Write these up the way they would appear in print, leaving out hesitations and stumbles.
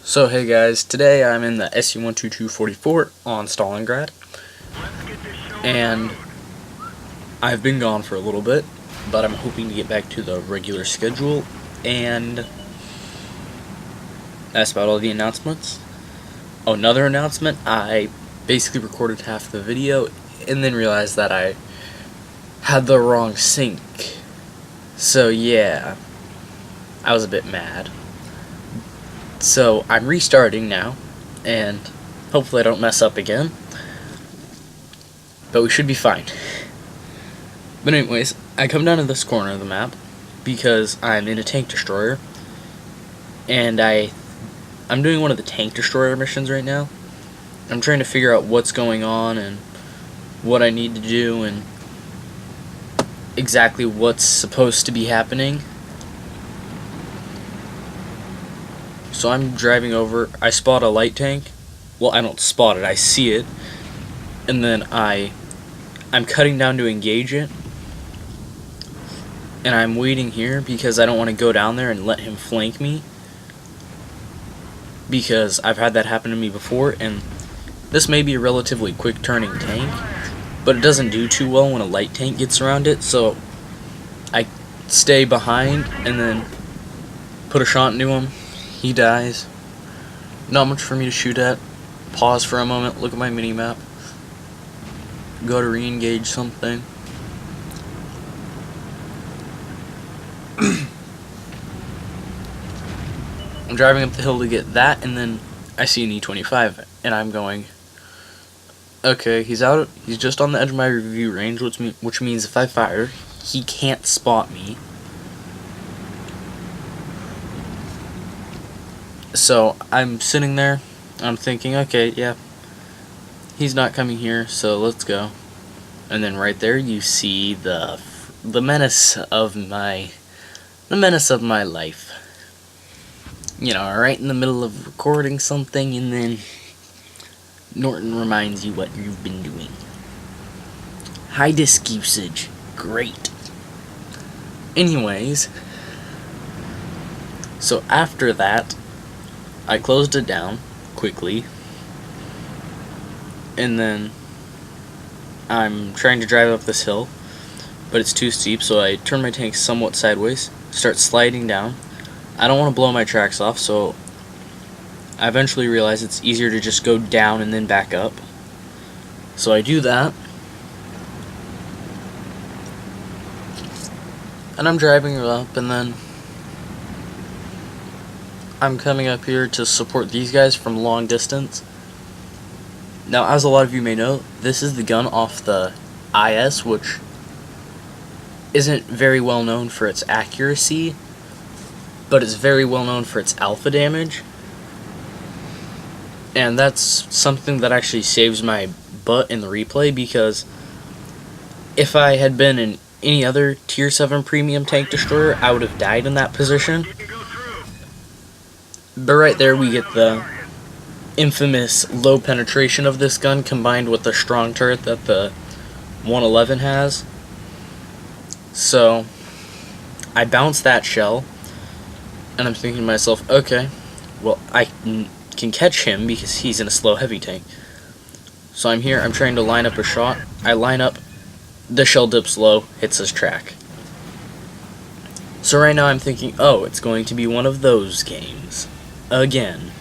So hey guys, today I'm in the SU-122-44 on Stalingrad, and I've been gone for a little bit, but I'm hoping to get back to the regular schedule, and that's about all the announcements. Oh, another announcement, I basically recorded half the video, and then realized that I had the wrong sync, so yeah, I was a bit mad. So I'm restarting now, and hopefully I don't mess up again, but we should be fine. But anyways, I come down to this corner of the map because I'm in a tank destroyer, and I'm doing one of the tank destroyer missions right now. I'm trying to figure out what's going on and what I need to do and exactly what's supposed to be happening. So I'm driving over, I spot a light tank. Well, I don't spot it, I see it. And then I'm cutting down to engage it. And I'm waiting here because I don't want to go down there and let him flank me. Because I've had that happen to me before, and this may be a relatively quick turning tank, but it doesn't do too well when a light tank gets around it, so I stay behind and then put a shot into him. He dies. Not much for me to shoot at. Pause for a moment, look at my mini-map. Go to re-engage something. I'm driving up the hill to get that, and then I see an E-25, and I'm going, okay, he's just on the edge of my review range, which means if I fire, he can't spot me. So I'm sitting there, I'm thinking, okay, yeah, he's not coming here, so let's go. And then right there you see the menace of my life. You know, right in the middle of recording something, and then Norton reminds you what you've been doing. High disk usage, great. Anyways, so after that, I closed it down quickly, and then I'm trying to drive up this hill, but it's too steep, so I turn my tank somewhat sideways, start sliding down. I don't want to blow my tracks off, so I eventually realize it's easier to just go down and then back up. So I do that, and I'm driving up, and then I'm coming up here to support these guys from long distance. Now, as a lot of you may know, this is the gun off the IS, which isn't very well known for its accuracy, but it's very well known for its alpha damage. And that's something that actually saves my butt in the replay, because if I had been in any other tier 7 premium tank destroyer, I would have died in that position. But right there we get the infamous low penetration of this gun combined with the strong turret that the 111 has. So I bounce that shell, and I'm thinking to myself, okay, well, I can catch him because he's in a slow heavy tank. So I'm here, I'm trying to line up a shot. I line up, the shell dips low, hits his track. So right now I'm thinking, oh, it's going to be one of those games again,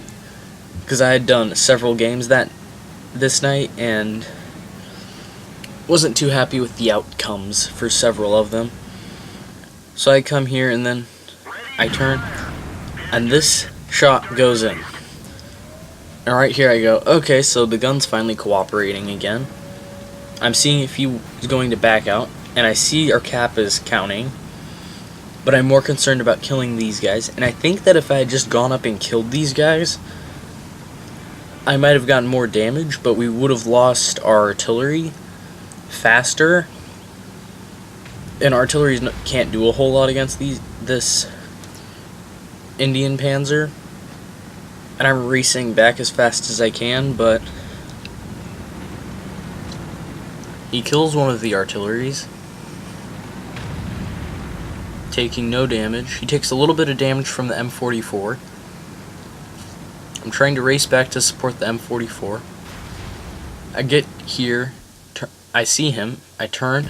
because I had done several games this night and wasn't too happy with the outcomes for several of them. So I come here, and then I turn, and this shot goes in. And right here I go, okay, so the gun's finally cooperating again. I'm seeing if he's going to back out, and I see our cap is counting, but I'm more concerned about killing these guys. And I think that if I had just gone up and killed these guys, I might have gotten more damage, but we would have lost our artillery faster. And artillery can't do a whole lot against this Indian Panzer. And I'm racing back as fast as I can, but he kills one of the artilleries, taking no damage. He takes a little bit of damage from the M44, I'm trying to race back to support the M44. I get here, I see him, I turn,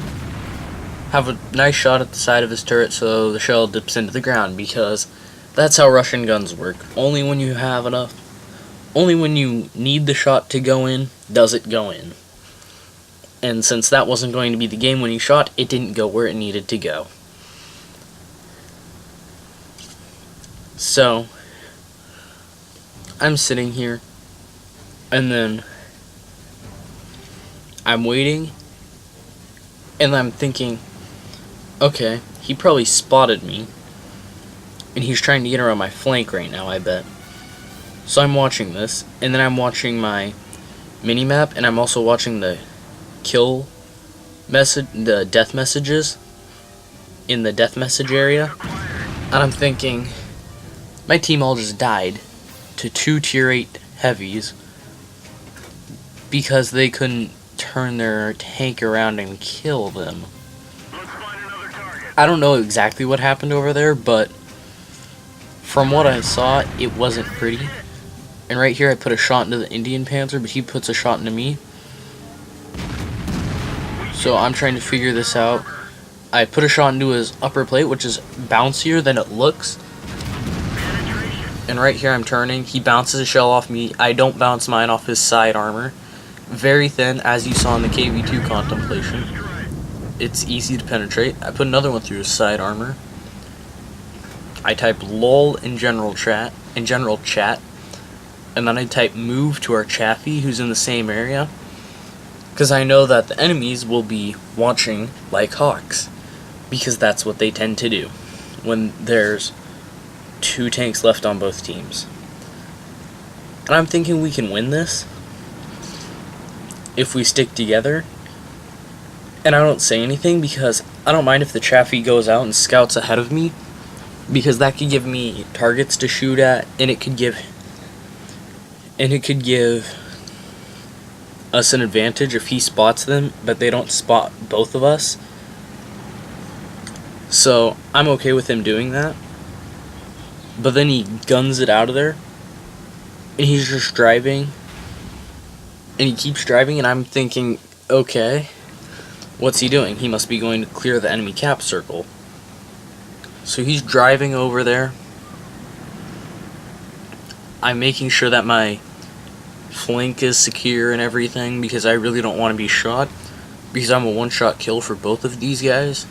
have a nice shot at the side of his turret so the shell dips into the ground, because that's how Russian guns work. Only when you have enough, only when you need the shot to go in, does it go in. And since that wasn't going to be the game when he shot, it didn't go where it needed to go. So, I'm sitting here, and then I'm waiting, and I'm thinking, okay, he probably spotted me, and he's trying to get around my flank right now, I bet. So I'm watching this, and then I'm watching my mini-map, and I'm also watching the kill message, the death messages in the death message area, and I'm thinking, my team all just died to 2 tier 8 heavies because they couldn't turn their tank around and kill them. I don't know exactly what happened over there, but from what I saw, it wasn't pretty. And right here I put a shot into the Indian Panther, but he puts a shot into me. So I'm trying to figure this out. I put a shot into his upper plate, which is bouncier than it looks. And right here I'm turning, he bounces a shell off me, I don't bounce mine off his side armor. Very thin, as you saw in the KV2 contemplation. It's easy to penetrate. I put another one through his side armor. I type LOL in general chat, and then I type move to our Chaffee, who's in the same area, because I know that the enemies will be watching like hawks, because that's what they tend to do when there's 2 tanks left on both teams. And I'm thinking we can win this if we stick together. And I don't say anything because I don't mind if the Chaffee goes out and scouts ahead of me, because that could give me targets to shoot at, and it could give us an advantage if he spots them, but they don't spot both of us. So I'm okay with him doing that. But then he guns it out of there, and he's just driving, and he keeps driving, and I'm thinking, okay, what's he doing? He must be going to clear the enemy cap circle. So he's driving over there. I'm making sure that my flank is secure and everything, because I really don't want to be shot, because I'm a one-shot kill for both of these guys.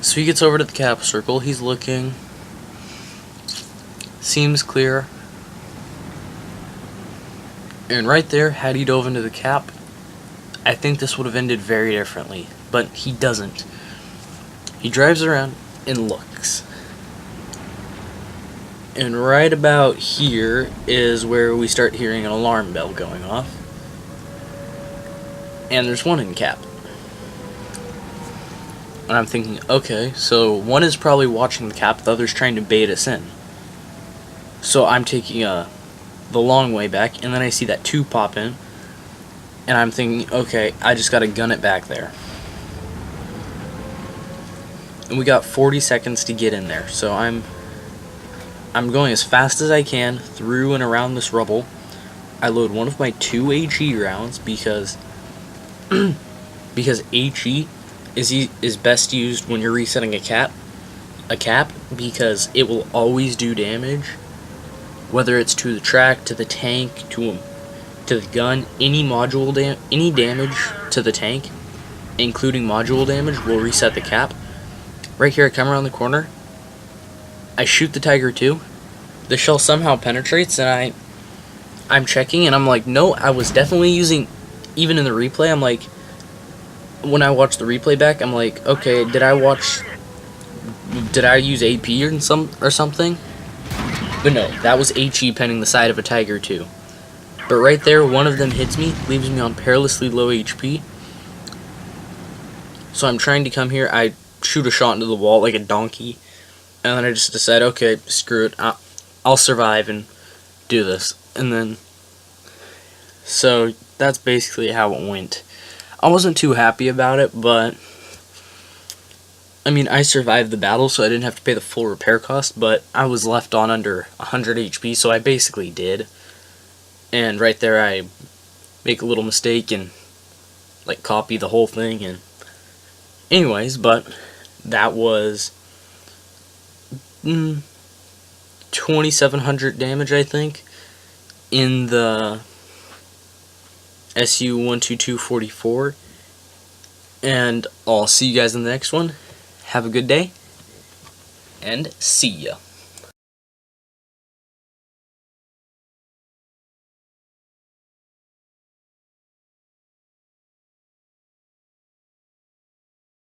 So he gets over to the cap circle, he's looking, seems clear, and right there, had he dove into the cap, I think this would have ended very differently, but he doesn't. He drives around and looks. And right about here is where we start hearing an alarm bell going off, and there's one in cap. And I'm thinking, okay, so one is probably watching the cap, the other's trying to bait us in. So I'm taking the long way back, and then I see that 2 pop in, and I'm thinking, okay, I just gotta gun it back there. And we got 40 seconds to get in there, so I'm going as fast as I can through and around this rubble. I load one of my 2 HE rounds because HE is best used when you're resetting a cap, because it will always do damage, whether it's to the track, to the tank, to the gun. Any damage to the tank, including module damage, will reset the cap. Right here, I come around the corner, I shoot the Tiger II, the shell somehow penetrates, and I'm checking, and I'm like, no, I was definitely using, even in the replay, I'm like, when I watch the replay back, I'm like, okay, did I use AP or something? But no, that was HE penning the side of a Tiger II. But right there, one of them hits me, leaves me on perilously low HP. So I'm trying to come here, I shoot a shot into the wall like a donkey, and then I just decide, okay, screw it, I'll survive and do this. And then, so that's basically how it went. I wasn't too happy about it, but I mean, I survived the battle, so I didn't have to pay the full repair cost, but I was left on under 100 HP, so I basically did. And right there I make a little mistake and like copy the whole thing, and anyways, but that was 2700 damage, I think, in the SU-122-44. And I'll see you guys in the next one. Have a good day, and see ya.